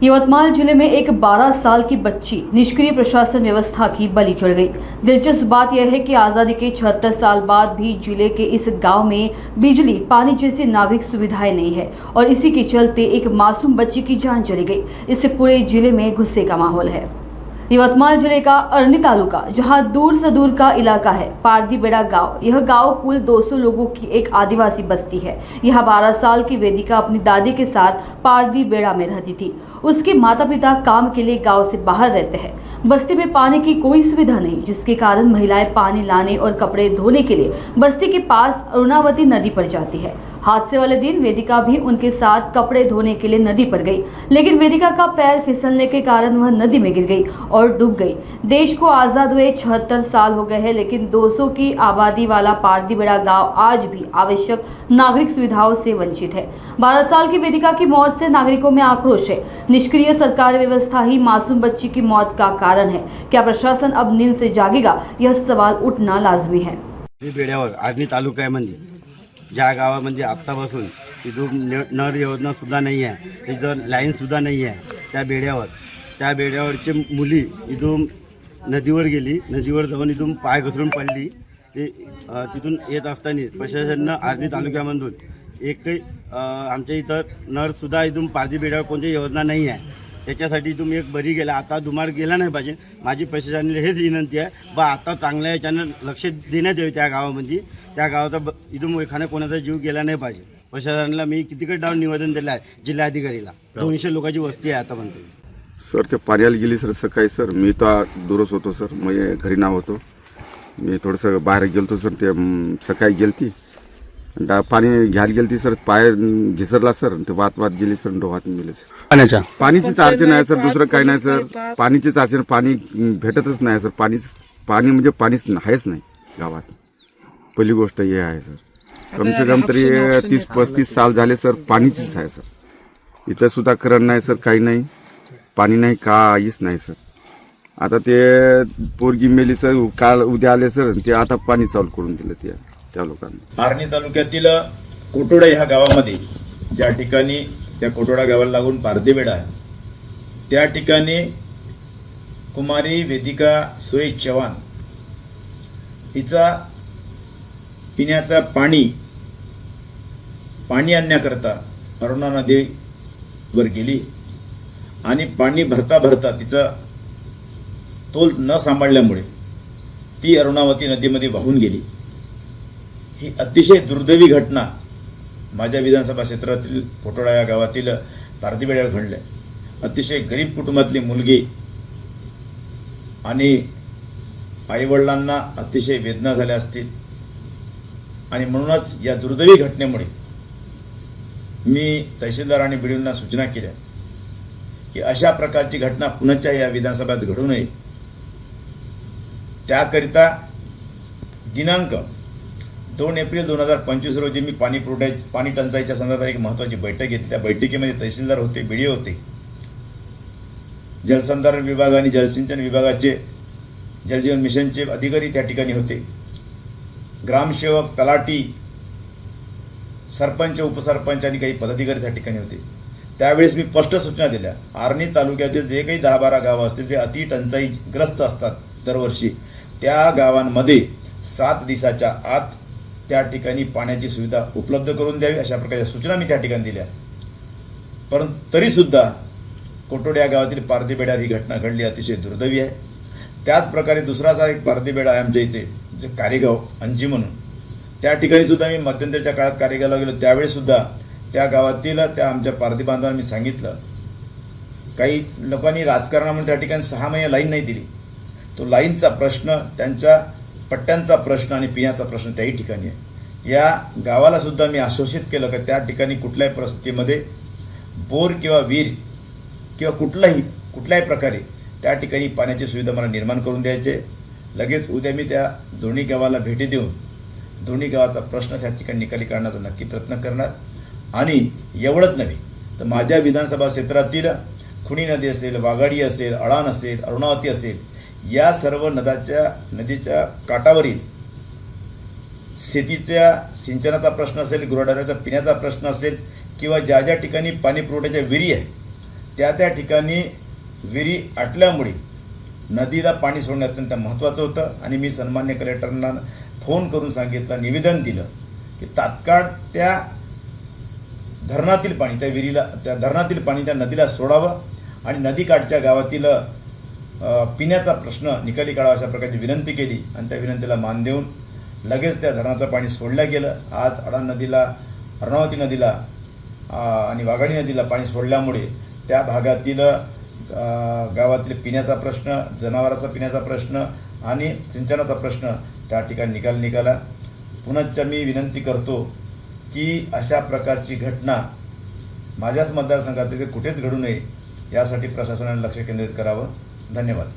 यवतमाल जिले में एक 12 साल की बच्ची निष्क्रिय प्रशासन व्यवस्था की बलि चढ़ गई। दिलचस्प बात यह है कि आज़ादी के 76 साल बाद भी जिले के इस गांव में बिजली, पानी जैसी नागरिक सुविधाएं नहीं है और इसी के चलते एक मासूम बच्ची की जान चली गई। इससे पूरे जिले में गुस्से का माहौल है। यवतमाल जिले का अरनी तालुका जहां दूर से दूर का इलाका है, पारदीबेड़ा गांव। यह गांव कुल 200 लोगों की एक आदिवासी बस्ती है। यहां 12 साल की वेदिका अपनी दादी के साथ पारदीबेड़ा में रहती थी। उसके माता पिता काम के लिए गांव से बाहर रहते हैं। बस्ती में पानी की कोई सुविधा नहीं, जिसके कारण महिलाएं पानी लाने और कपड़े धोने के लिए बस्ती के पास अरुणावती नदी पर जाती है। हादसे वाले दिन वेदिका भी उनके साथ कपड़े धोने के लिए नदी पर गई, लेकिन वेदिका का पैर फिसलने के कारण वह नदी में गिर गई और डूब गई। देश को आज़ाद हुए 76 साल हो गए हैं, लेकिन 200 की आबादी वाला पारदीबेड़ा गांव आज भी आवश्यक नागरिक सुविधाओं से वंचित है। 12 साल की वेदिका की मौत से नागरिकों में आक्रोश है। निष्क्रिय सरकारी व्यवस्था ही मासूम बच्ची की मौत का कारण है। क्या प्रशासन अब नींद से जागेगा, यह सवाल उठना लाजमी है। बेड्यावर अरनी तालुक्यामध्ये ज्या गावामध्ये आत्तापासून तिथून नळ योजना सुद्धा नाही आहे, तिथं लाईन सुद्धा नाही आहे, त्या बेड्यावरची मुली इथून नदीवर गेली, नदीवर जाऊन इथून पाय घसरून पडली। ते तिथून येत असताना प्रशासनानं अरनी तालुक्यामधून एकही आमच्या इथं नळसुद्धा इथून पारदीबेड्यावर कोणती योजना नाही आहे। त्याच्यासाठी तुम्ही एक बरी गेला, आता दुमार गेला नाही पाहिजे। माझी प्रशासनाला हेच विनंती आहे बा, आता चांगल्या याच्यानं लक्ष देण्यात यावे त्या गावामध्ये। त्या गावाचा इथून एखादा कोणाचा जीव गेला नाही पाहिजे। प्रशासनाला मी कितीकडे डाऊन निवेदन दिलं आहे जिल्हाधिकारीला। 200 लोकांची वस्ती आहे आता म्हणतो सर। ते पाण्याला गेली सर सकाळी सर, मी तर दूरच होतो सर, मी घरी ना होतो, मी थोडंसं बाहेर गेलतो सर। ते सकाळी गेलती पाणी घ्यायला गेलती सर, पाय घिसरला सर, ते वात गेली सर, डोहात गेले सर। पाणीचीच अडचण आहे सर, दुसरं काही नाही सर। पाणीचीच अडचण, पाणी भेटतच नाही सर। पाणी म्हणजे पाणीच आहेच नाही गावात, पहिली गोष्ट हे आहे सर। कम से कम तरी 30-35 साल झाले सर, पाणीचीच आहे सर। इथं सुद्धा करण नाही सर, काही नाही, पाणी नाही, काहीच नाही सर। आता ते पोरगी मेली सर, काल उद्या आले सर, ते आता पाणी चालू करून दिलं त्या लोकांनी। अरनी तालुक्यातील कोटोडा ह्या गावामध्ये, ज्या ठिकाणी त्या कोटोडा गावाला लागून पारदीबेड़ा आहे, त्या ठिकाणी कुमारी वेदिका सुरेश चव्हाण हिचा पिण्याचा पाणी आणण्याकरता अरुणा नदीवर गेली आणि पाणी भरता भरता तिचा तोल न सांभाळल्यामुळे ती अरुणावती नदीमध्ये वाहून गेली। ही अतिशय दुर्दैवी घटना माझ्या विधानसभा क्षेत्रातील कोटोडा या गावातील पारदीबेड्यावर घडली। अतिशय गरीब कुटुंबातली मुलगी आणि आईवडिलांना अतिशय वेदना झाल्या असतील आणि म्हणूनच या दुर्दैवी घटनेमुळे मी तहसीलदार आणि बीडीओंना सूचना केल्या की अशा प्रकारची घटना पुन्हा या विधानसभेत घडू नये। त्याकरिता दिनांक 2 एप्रिल 2025 रोजी मी पाणी टंचाईच्या संदर्भात एक महत्त्वाची बैठक घेतली। त्या बैठकीमध्ये तहसीलदार होते, बीडीओ होते, जलसंधारण विभाग आणि जलसिंचन विभागाचे जलजीवन मिशनचे अधिकारी त्या ठिकाणी होते, ग्रामसेवक, तलाठी, सरपंच, उपसरपंच आणि काही पदाधिकारी त्या ठिकाणी होते। त्यावेळेस मी स्पष्ट सूचना दिल्या, अरनी तालुक्यातील जे काही 10-12 गावं असतील ते अति टंचाईग्रस्त असतात दरवर्षी, त्या गावांमध्ये 7 दिवसाच्या आत त्या ठिकाणी पाण्याची सुविधा उपलब्ध करून द्यावी, अशा प्रकारच्या सूचना मी त्या ठिकाणी दिल्या। परंतु तरीसुद्धा कोटोड्या गावातील पारदीबेड्यावर ही घटना घडली, अतिशय दुर्दैवी आहे। त्याच प्रकारे दुसराचा एक पारदीबेडा आहे आमच्या इथे, जे कारेगाव अंजी म्हणून, त्या ठिकाणी सुद्धा मी मध्यंतरीच्या काळात कारेगावला गेलो। त्यावेळेसुद्धा त्या गावातील त्या आमच्या पारधी बांधवांना मी सांगितलं, काही लोकांनी राजकारणामुळे त्या ठिकाणी 6 महिने लाईन नाही दिली। तो लाईनचा प्रश्न, त्यांच्या पट्ट्यांचा प्रश्न आणि पिण्याचा प्रश्न त्याही ठिकाणी आहे। या गावाला सुद्धा मी आश्वासित केलं की त्या ठिकाणी कुठल्याही परिस्थितीमध्ये बोर किंवा विहीर किंवा कुठल्याही प्रकारे त्या ठिकाणी पाण्याची सुविधा मला निर्माण करून द्यायचे। लगेच उद्या मी त्या दोन्ही गावाला भेटी देऊन दोन्ही गावाचा प्रश्न त्या ठिकाणी निकाली काढण्याचा नक्की प्रयत्न करणार। आणि एवढंच नव्हे तर माझ्या विधानसभा क्षेत्रातील खुणी नदी असेल, वाघाडी असेल, अळाण असेल, अरुणावती असेल, या सर्व नदीच्या काठावरील शेतीच्या सिंचनाचा प्रश्न असेल, गुराढोरांचा पिण्याचा प्रश्न असेल किंवा ज्या ज्या ठिकाणी पाणी पुरवठ्याच्या विहिरी आहे त्या ठिकाणी विहिरी आटल्यामुळे नदीला पाणी सोडणे अत्यंत महत्त्वाचं होतं आणि मी सन्मान्य कलेक्टरांना फोन करून सांगितलं, निवेदन दिलं की तात्काळ त्या धरणातील पाणी त्या धरणातील पाणी त्या नदीला सोडावं आणि नदीकाठच्या गावातील पिण्याचा प्रश्न निकाली काढावा अशा प्रकारची विनंती केली आणि त्या विनंतीला मान देऊन लगेच त्या धरणाचं पाणी सोडलं गेलं. आज अडा नदीला, अर्णावती नदीला आणि वाघाडी नदीला पाणी सोडल्यामुळे त्या भागातील गावातील पिण्याचा प्रश्न, जनावरांचा पिण्याचा प्रश्न आणि सिंचनाचा प्रश्न त्या ठिकाणी निकाला. पुनश्च मी विनंती करतो की अशा प्रकारची घटना माझ्याच मतदारसंघात कुठेच घडू नये यासाठी प्रशासनाने लक्ष केंद्रित करावं. धन्यवाद.